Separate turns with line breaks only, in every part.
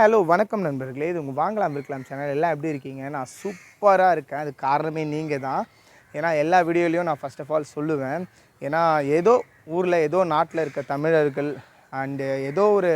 Hello வணக்கம் நண்பர்களே. இது உங்கள் வாங்கலாம் விற்கலாம் சேனல். எல்லாம் எப்படி இருக்கீங்க? நான் சூப்பராக இருக்கேன். அது காரணமே நீங்கள் தான். ஏன்னா எல்லா வீடியோலையும் நான் ஃபர்ஸ்ட் ஆஃப் ஆல் சொல்லுவேன். ஏன்னா ஏதோ ஊரில் ஏதோ நாட்டில் இருக்க தமிழர்கள் அண்டு ஏதோ ஒரு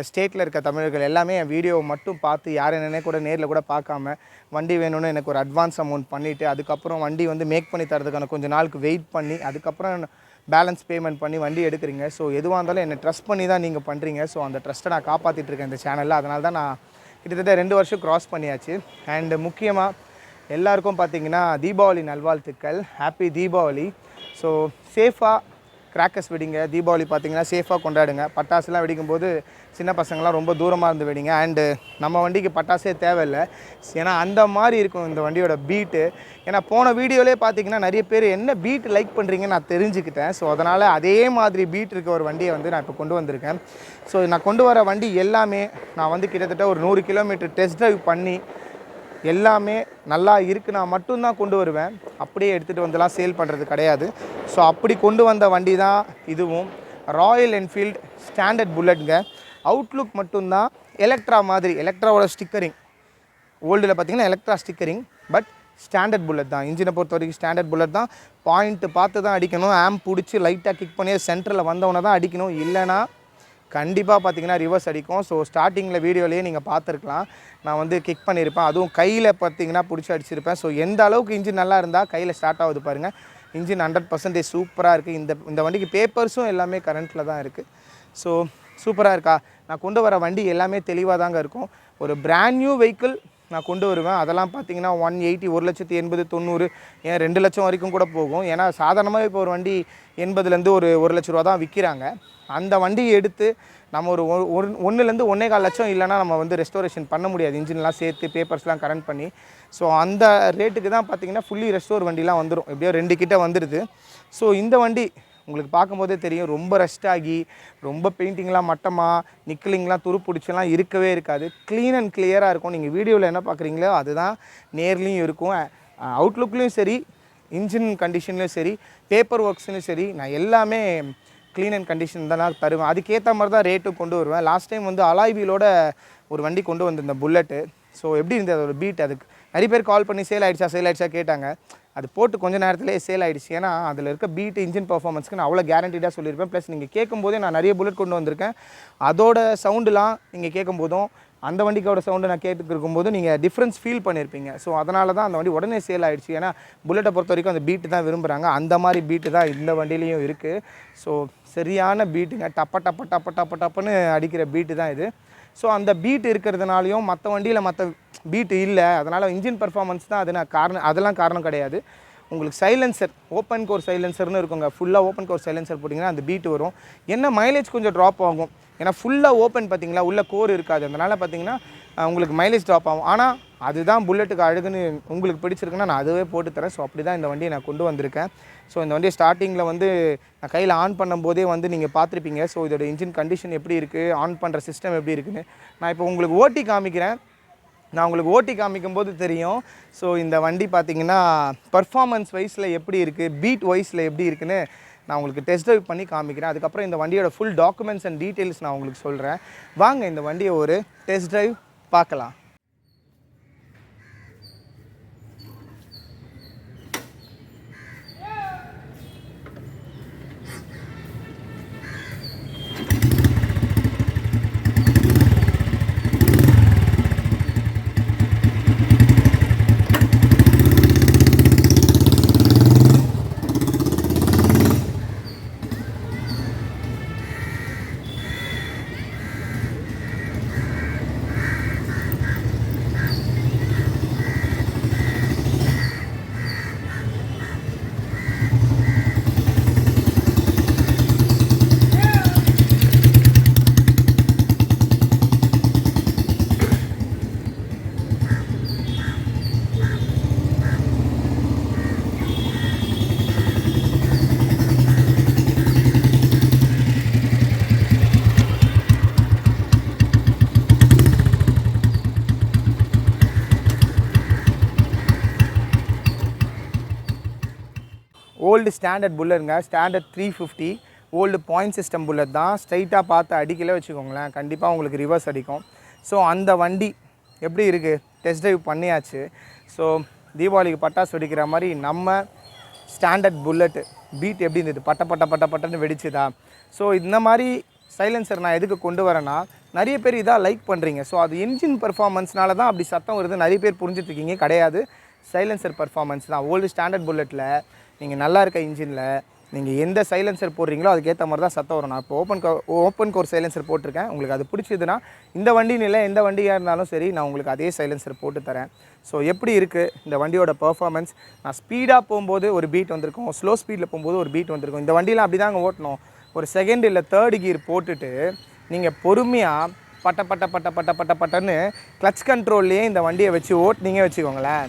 ஸ்டேட்டில் இருக்க தமிழர்கள் எல்லாமே என் வீடியோவை மட்டும் பார்த்து யார் என்னென்ன கூட நேரில் கூட பார்க்காம வண்டி வேணும்னு எனக்கு ஒரு அட்வான்ஸ் அமௌண்ட் பண்ணிவிட்டு அதுக்கப்புறம் வண்டி வந்து மேக் பண்ணி தரதுக்கான கொஞ்சம் நாளுக்கு வெயிட் பண்ணி அதுக்கப்புறம் பேலன்ஸ் பேமெண்ட் பண்ணி வண்டி எடுக்கிறீங்க. ஸோ எதுவாக இருந்தாலும் என்னை ட்ரஸ்ட் பண்ணி தான் நீங்கள் பண்ணுறீங்க. ஸோ அந்த ட்ரஸ்ட்டை நான் காப்பாற்றிட்டு இருக்கேன் இந்த சேனலில். அதனால தான் நான் கிட்டத்தட்ட 2 வருஷம் க்ராஸ் பண்ணியாச்சு. அண்டு முக்கியமாக எல்லாருக்கும் பார்த்திங்கன்னா தீபாவளி நல்வாழ்த்துக்கள். ஹாப்பி தீபாவளி. ஸோ சேஃபாக கிராக்கர்ஸ் வெடிங்க. தீபாவளி பார்த்திங்கன்னா சேஃபாக கொண்டாடுங்க. பட்டாசுலாம் வெடிக்கும்போது சின்ன பசங்களாம் ரொம்ப தூரமாக இருந்து வெடிங்க. அண்டு நம்ம வண்டிக்கு பட்டாசே தேவையில்லை. ஏன்னா அந்த மாதிரி இருக்கும் இந்த வண்டியோட பீட்டு. ஏன்னா போன வீடியோவிலே பார்த்திங்கன்னா நிறைய பேர் என்ன பீட் லைக் பண்ணுறீங்கன்னு நான் தெரிஞ்சுக்கிட்டேன். ஸோ அதனால் அதே மாதிரி பீட் இருக்க ஒரு வண்டியை வந்து நான் இப்போ கொண்டு வந்திருக்கேன். ஸோ நான் கொண்டு வர வண்டி எல்லாமே நான் வந்து கிட்டத்தட்ட ஒரு 100 கிலோமீட்டர் டெஸ்ட் ட்ரைவ் பண்ணி எல்லாமே நல்லா இருக்குன்னா மட்டும்தான் கொண்டு வருவேன். அப்படியே எடுத்துகிட்டு வந்துலாம் சேல் பண்ணுறது கிடையாது. ஸோ அப்படி கொண்டு வந்த வண்டி தான் இதுவும். ராயல் என்ஃபீல்டு ஸ்டாண்டர்ட் புல்லட்டுங்க. அவுட்லுக் மட்டும்தான் எலக்ட்ரா மாதிரி. எலக்ட்ராவோட ஸ்டிக்கரிங் ஓல்டில் பார்த்திங்கன்னா Electra stickering, but standard bullet தான். இன்ஜினை பொறுத்த வரைக்கும் ஸ்டாண்டர்ட் புல்லட் தான். பாயிண்ட்டு பார்த்து தான் அடிக்கணும். ஆம் பிடிச்சி லைட்டாக கிக் பண்ணி சென்டரில் வந்தவொன்னே தான் அடிக்கணும். இல்லைனா கண்டிப்பாக பார்த்திங்கன்னா ரிவர்ஸ் அடிக்கும். ஸோ ஸ்டார்டிங்கில் வீடியோலேயே நீங்கள் பார்த்துருக்கலாம். நான் வந்து கிக் பண்ணியிருப்பேன். அதுவும் கையில் பார்த்திங்கன்னா பிடிச்சி அடிச்சிருப்பேன். ஸோ எந்த அளவுக்கு இன்ஜின் நல்லா இருந்தால் கையில் ஸ்டார்ட் ஆகுது பாருங்கள். இன்ஜின் 100% சூப்பராக இருக்குது. இந்த வண்டிக்கு பேப்பர்ஸும் எல்லாமே கரண்ட்டில் தான் இருக்குது. ஸோ சூப்பராக இருக்கா? நான் கொண்டு வர வண்டி எல்லாமே தெளிவாக தாங்க இருக்கும். ஒரு பிராண்ட் நியூ வெஹிக்கிள் நான் கொண்டு வருவேன். அதெல்லாம் பார்த்திங்கன்னா 180, 1,80,000, 90, ஏன் 2 லட்சம் வரைக்கும் கூட போகும். ஏன்னா சாதாரணமாக இப்போ ஒரு வண்டி 80லேருந்து ஒரு 1 லட்ச ரூபா தான் விற்கிறாங்க. அந்த வண்டியை எடுத்து நம்ம ஒரு 1லேருந்து 1.25 லட்சம் இல்லைனா நம்ம வந்து ரெஸ்டோரேஷன் பண்ண முடியாது. இன்ஜின்லாம் சேர்த்து பேப்பர்ஸ்லாம் கரண்ட் பண்ணி. ஸோ அந்த ரேட்டுக்கு தான் பார்த்திங்கன்னா ஃபுல்லி ரெஸ்டோர் வண்டிலாம் வந்துடும். எப்படியோ 2 கிட்ட வந்துடுது. ஸோ இந்த வண்டி உங்களுக்கு பார்க்கும்போதே தெரியும், ரொம்ப ரெஸ்ட் ஆகி ரொம்ப பெயிண்டிங்லாம் மட்டமாக நிக்கலிங்லாம் துரு பிடிச்சலாம் இருக்கவே இருக்காது. க்ளீன் அண்ட் கிளியராக இருக்கும். நீங்கள் வீடியோவில் என்ன பார்க்குறீங்களோ அதுதான் நேர்லேயும் இருக்கும். அவுட்லுக்லேயும் சரி, இன்ஜின் கண்டிஷன்லேயும் சரி, பேப்பர் ஒர்க்ஸ்லையும் சரி, நான் எல்லாமே க்ளீன் அண்ட் கண்டிஷன் தான் நான் தருவேன். அதுக்கேற்ற மாதிரி தான் ரேட்டும் கொண்டு வருவேன். லாஸ்ட் டைம் வந்து அலாய் வீலோட ஒரு வண்டி கொண்டு வந்திருந்தேன் புல்லட்டு. ஸோ எப்படி இருந்தது அதோட பீட்? அதுக்கு நிறைய பேர் கால் பண்ணி சேல் ஆகிடுச்சா கேட்டாங்க. அது போட்டு கொஞ்சம் நேரத்துலேயே சேல் ஆகிடுச்சு. ஏன்னா அதில் இருக்க பீட்டு இன்ஜின் பர்ஃபார்மன்ஸ்க்கு நான் அவ்வளோ கேரண்டிடாக சொல்லியிருப்பேன். ப்ளஸ் நீங்கள் கேட்கும்போதே நான் நிறைய புல்லட் கொண்டு வந்திருக்கேன். அதோட சவுண்டுலாம் நீங்கள் கேட்கும்போதும் அந்த வண்டிக்கோட சவுண்டு நான் கேட்டுருக்கும்போது நீங்கள் டிஃப்ரென்ஸ் ஃபீல் பண்ணியிருப்பீங்க. ஸோ அதனால தான் அந்த வண்டி உடனே சேல் ஆகிடுச்சு. ஏன்னா புல்லட்டை பொறுத்த வரைக்கும் அந்த பீட்டு தான் விரும்புகிறாங்க. அந்த மாதிரி பீட்டு தான் இந்த வண்டியிலையும் இருக்குது. ஸோ சரியான பீட்டுங்க. டப்பன்னு அடிக்கிற பீட்டு தான் இது. ஸோ அந்த பீட் இருக்கிறதுனாலையும் மற்ற வண்டியில் மற்ற பீட்டு இல்லை. அதனால் இன்ஜின் பர்ஃபார்மன்ஸ் தான் அது அதெல்லாம் காரணம் கிடையாது. உங்களுக்கு சைலன்சர், ஓப்பன் கோர் சைலன்சர்னு இருக்குங்க. ஃபுல்லாக ஓப்பன் கோர் சைலன்சர் போட்டிங்கன்னா அந்த பீட்டு வரும். என்ன மைலேஜ் கொஞ்சம் ட்ராப் ஆகும். ஏன்னா ஃபுல்லாக ஓப்பன் பார்த்திங்களா, உள்ள கோர் இருக்காது. அதனால் பார்த்திங்கன்னா உங்களுக்கு மைலேஜ் ட்ராப் ஆகும். ஆனால் அதுதான் புல்லட்டுக்கு அழகுன்னு உங்களுக்கு பிடிச்சிருக்குன்னா நான் அதுவே போட்டு தரேன். ஸோ அப்படி தான் இந்த வண்டியை நான் கொண்டு வந்திருக்கேன். ஸோ இந்த வண்டியை ஸ்டார்டிங்கில் வந்து நான் கையில் ஆன் பண்ணும்போதே வந்து நீங்கள் பார்த்துருப்பீங்க. ஸோ இதோட இன்ஜின் கண்டிஷன் எப்படி இருக்குது, ஆன் பண்ணுற சிஸ்டம் எப்படி இருக்குன்னு நான் இப்போ உங்களுக்கு ஓட்டி காமிக்கிறேன். நான் உங்களுக்கு ஓட்டி காமிக்கும்போது தெரியும். ஸோ இந்த வண்டி பார்த்திங்கன்னா பர்ஃபார்மன்ஸ் வைஸில் எப்படி இருக்குது, பீட் வைஸில் எப்படி இருக்குன்னு நான் உங்களுக்கு டெஸ்ட் ட்ரைவ் பண்ணி காமிக்கிறேன். அதுக்கப்புறம் இந்த வண்டியோட ஃபுல் டாக்குமெண்ட்ஸ் அண்ட் டீட்டெயில்ஸ் நான் உங்களுக்கு சொல்கிறேன். வாங்க இந்த வண்டியை ஒரு டெஸ்ட் ட்ரைவ் பார்க்கலாம். ஓல்டு ஸ்டாண்டர்ட் புல்லருங்க. Standard 350 old point system bullet தான். ஸ்ட்ரைட்டாக பார்த்து அடிக்கல வச்சுக்கோங்களேன், கண்டிப்பாக உங்களுக்கு ரிவர்ஸ் அடிக்கும். ஸோ அந்த வண்டி எப்படி இருக்குது, டெஸ்ட் ட்ரைவ் பண்ணியாச்சு. ஸோ தீபாவளிக்கு பட்டாசு வெடிக்கிற மாதிரி நம்ம ஸ்டாண்டர்ட் புல்லட்டு பீட் எப்படி இருந்தது, பட்டன்னு வெடிச்சுதா. ஸோ இந்த மாதிரி சைலன்சர் நான் எதுக்கு கொண்டு வரேன்னா, நிறைய பேர் இதாக லைக் பண்ணுறீங்க. ஸோ அது என்ஜின் பர்ஃபார்மன்ஸ்னால தான் அப்படி சத்தம் வருது நிறைய பேர் புரிஞ்சுட்ருக்கீங்க. கிடையாது, சைலன்சர் பர்ஃபார்மன்ஸ் தான். ஓல்டு ஸ்டாண்டர்ட் புல்லட்டில் நீங்கள் நல்லா இருக்க இன்ஜினில் நீங்கள் எந்த சைலன்சர் போடுறீங்களோ அதுக்கேற்ற மாதிரி தான் சத்தம் வரும். நான் இப்போ ஓப்பன் கோர் சைலன்சர் போட்டிருக்கேன். உங்களுக்கு அது பிடிச்சதுன்னா இந்த வண்டின்னு இல்லை, எந்த வண்டியாக இருந்தாலும் சரி நான் உங்களுக்கு அதே சைலன்சர் போட்டு தரேன். ஸோ எப்படி இருக்குது இந்த வண்டியோட பர்ஃபார்மன்ஸ், நான் ஸ்பீடாக போகும்போது ஒரு பீட் வந்திருக்கும், ஸ்லோ ஸ்பீடில் போகும்போது ஒரு பீட் வந்திருக்கும். இந்த வண்டியில் அப்படி தாங்க ஓட்டணும். ஒரு செகண்ட் இல்லை தேர்டு கியர் போட்டுட்டு நீங்கள் பொறுமையாக பட்டன்னு கிளச் கண்ட்ரோல்லையே இந்த வண்டியை வச்சு ஓட்டினீங்க வச்சுக்கோங்களேன்,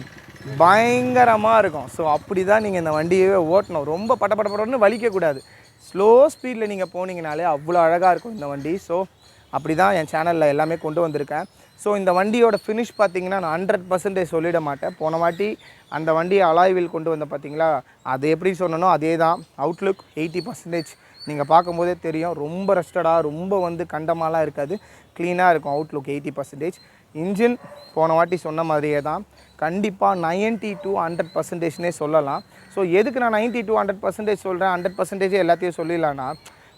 பயங்கரமாக இருக்கும். ஸோ அப்படி தான் நீங்கள் இந்த வண்டியவே ஓட்டணும். ரொம்ப பட்டன்னு வலிக்கக்கூடாது. ஸ்லோ ஸ்பீடில் நீங்கள் போனீங்கனாலே அவ்வளோ அழகாக இருக்கும் இந்த வண்டி. ஸோ அப்படி தான் என் சேனலில் எல்லாமே கொண்டு வந்திருக்கேன். ஸோ இந்த வண்டியோட ஃபினிஷ் பார்த்திங்கன்னா நான் 100% சொல்லிட மாட்டேன். போன வாட்டி அந்த வண்டியை அலாய்வில் கொண்டு வந்த பார்த்தீங்களா, அது எப்படி சொன்னனோ அதே தான். அவுட்லுக் 80% நீங்கள் பார்க்கும்போதே தெரியும். ரொம்ப ரஸ்டடாக ரொம்ப கண்டமாலாம் இருக்காது, க்ளீனாக இருக்கும். அவுட்லுக் 80%. இன்ஜின் போன வாட்டி சொன்ன மாதிரியே தான். கண்டிப்பாக 90 to 100% சொல்லலாம். ஸோ எதுக்கு நான் 90 to 100% சொல்கிறேன், 100% எல்லாத்தையும் சொல்லிடலான்னா,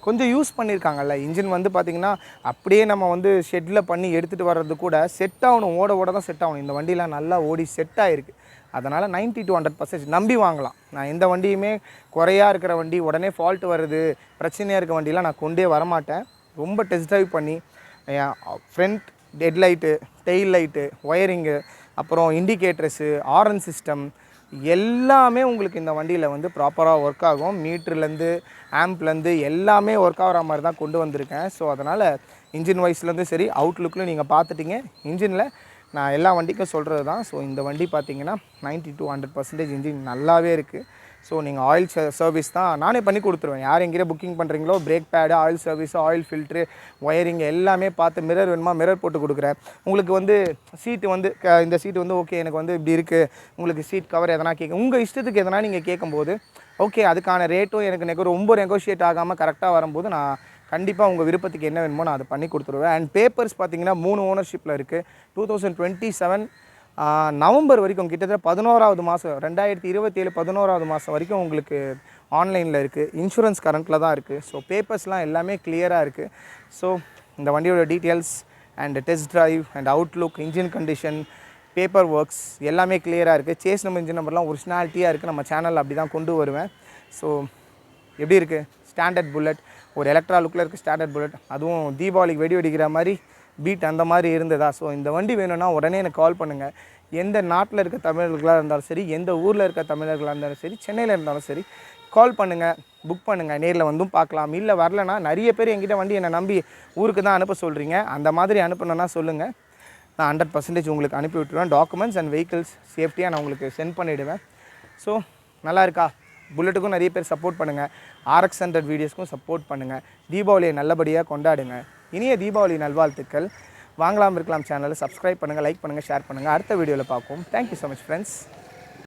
கொஞ்சம் யூஸ் பண்ணியிருக்காங்கல்ல இன்ஜின் பார்த்திங்கன்னா அப்படியே நம்ம ஷெட்டில் பண்ணி எடுத்துகிட்டு வர்றது கூட செட் ஆகணும், ஓட தான் செட் ஆகணும். இந்த வண்டியெலாம் நல்லா ஓடி செட் ஆகிருக்கு. அதனால் 90 to 100% நம்பி வாங்கலாம். நான் எந்த வண்டியுமே குறையாக இருக்கிற வண்டி, உடனே ஃபால்ட் வருது, பிரச்சனையாக இருக்க வண்டியெலாம் நான் கொண்டே வரமாட்டேன். ரொம்ப டெஸ்ட் ட்ரைவ் பண்ணி front headlight, tail light, wiring, அப்புறம் இண்டிகேட்டர்ஸு, ஆரன் சிஸ்டம் எல்லாமே உங்களுக்கு இந்த வண்டியில் ப்ராப்பராக ஒர்க் ஆகும். மீட்டர்லேருந்து ஆம்ப்லேருந்து எல்லாமே ஒர்க் ஆகிற மாதிரி தான் கொண்டு வந்திருக்கேன். ஸோ அதனால் இன்ஜின் வைஸ்லேருந்து சரி, அவுட்லுக்கில் நீங்கள் பார்த்துட்டிங்க. இன்ஜினில் நான் எல்லா வண்டிக்கும் சொல்கிறது தான். ஸோ இந்த வண்டி பார்த்திங்கன்னா 90 to 100% இன்ஜின் நல்லாவே இருக்குது. ஸோ நீங்கள் ஆயில் சர்வீஸ் தான் நானே பண்ணி கொடுத்துருவேன். யார் எங்கேயே புக்கிங் பண்ணுறீங்களோ brake pad, oil service, oil filter, wiring எல்லாமே பார்த்து, மிரர் வேணுமா மிரர் போட்டு கொடுக்குறேன். உங்களுக்கு சீட்டு இந்த சீட்டு ஓகே எனக்கு இப்படி இருக்குது, உங்களுக்கு சீட் கவர் எதனா உங்கள் இஷ்டத்துக்கு எதனா நீங்கள் கேட்கும்போது ஓகே அதுக்கான ரேட்டும் எனக்கு ரொம்ப நெகோஷியேட் ஆகாமல் கரெக்டாக வரும்போது நான் கண்டிப்பாக உங்கள் விருப்பத்துக்கு என்ன வேணுமோ நான் அதை பண்ணி கொடுத்துருவேன். அண்ட் பேப்பர்ஸ் பார்த்திங்கன்னா 3 ஓனர்ஷிப்பில் இருக்குது. 2027 நவம்பர் வரைக்கும், கிட்டத்தட்ட 11வது மாதம் 2027 11வது மாதம் வரைக்கும் உங்களுக்கு ஆன்லைனில் இருக்குது. இன்சூரன்ஸ் கரண்ட்டில் தான் இருக்குது. ஸோ பேப்பர்ஸ்லாம் எல்லாமே கிளியராக இருக்குது. ஸோ இந்த வண்டியோட details and test drive and Outlook, engine condition, paper works எல்லாமே கிளியராக இருக்குது. சேஸ் நம்பர், இன்ஜின் நம்பர்லாம் ஒரிஜினாலிட்டியாக இருக்குது. நம்ம சேனலில் அப்படி தான் கொண்டு வருவேன். ஸோ எப்படி இருக்குது ஸ்டாண்டர்ட் புல்லட், ஒரு எலக்ட்ரா லுக்கில் இருக்குது ஸ்டாண்டர்ட் புல்லட், அதுவும் தீபாவளிக்கு வெடி வெடிக்கிற மாதிரி பீட் அந்த மாதிரி இருந்ததா. ஸோ இந்த வண்டி வேணும்னா உடனே எனக்கு கால் பண்ணுங்கள். எந்த நாட்டில் இருக்க தமிழர்களாக இருந்தாலும் சரி, எந்த ஊரில் இருக்க தமிழர்களாக இருந்தாலும் சரி, சென்னையில் இருந்தாலும் சரி, கால் பண்ணுங்கள், புக் பண்ணுங்கள். நேரில் பார்க்கலாம். இல்லை வரலன்னா நிறைய பேர் என்கிட்ட வண்டி என்னை நம்பி ஊருக்கு தான் அனுப்ப சொல்கிறீங்க. அந்த மாதிரி அனுப்பணுன்னா சொல்லுங்கள், நான் 100% உங்களுக்கு அனுப்பி விட்டுருவேன். டாக்குமெண்ட்ஸ் அண்ட் வெஹிக்கிள்ஸ் சேஃப்டியாக நான் உங்களுக்கு சென்ட் பண்ணிவிடுவேன். ஸோ நல்லா இருக்கா? புல்லட்டுக்கும் நிறைய பேர் சப்போர்ட் பண்ணுங்கள், RX 100 வீடியோஸ்க்கும் சப்போர்ட் பண்ணுங்கள். தீபாவளியை நல்லபடியாக கொண்டாடுங்க. இனிய தீபாவளி நல்வாழ்த்துக்கள். வாங்கலாம் இருக்கலாம் சேனலை சப்ஸ்கிரைப் பண்ணுங்கள், லைக் பண்ணுங்கள், ஷேர் பண்ணுங்கள். அடுத்த வீடியோவில் பார்ப்போம். Thank you so much friends.